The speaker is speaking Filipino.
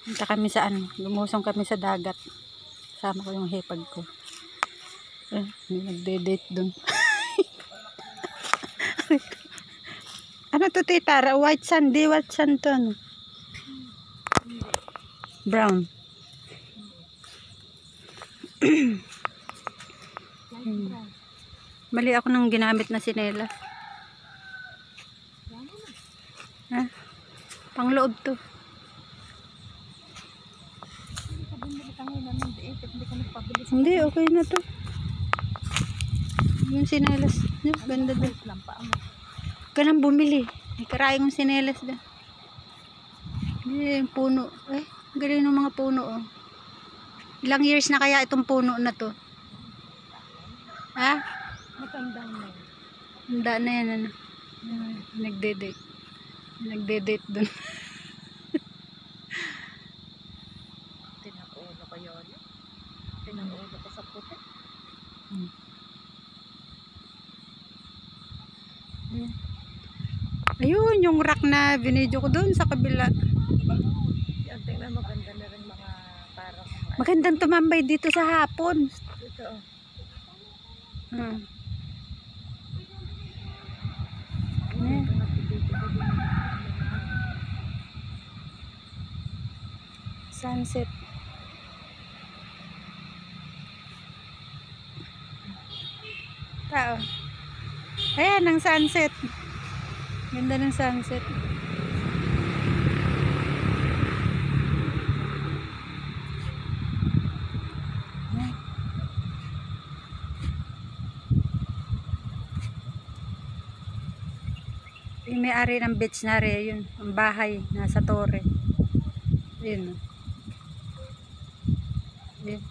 Punta kami sa lumusong kami sa dagat. Sama ko yung hipag ko. May nagde-date dun. Ano to, tita? White sand, di white sand to, ano? Brown. Mali ako ng ginamit na sinela. Ha? Pangloob to. Hindi, okay na to. Yung sinelas. Ganda din. Ganang bumili. May karayong sinelas din. Yung puno. Galing ng mga puno. Oh. Ilang years na kaya itong puno na to? Ha? Matandang na. Handa na yan. Ano? Nagde-date. Nagde-date dun. Tinaulo ko yun. Tinaulo ko sa puti. Ayun, yung rock na binidyo ko dun sa kabila. Yan, tingnan maganda na rin mga parang... Magandang tumambay dito sa hapon. Ito. Sunset. Tao. Ayan ang sunset. Ganda ng sunset. Yung may-ari ng beach na rin, yun, ang bahay nasa Torre. Yun. Yun.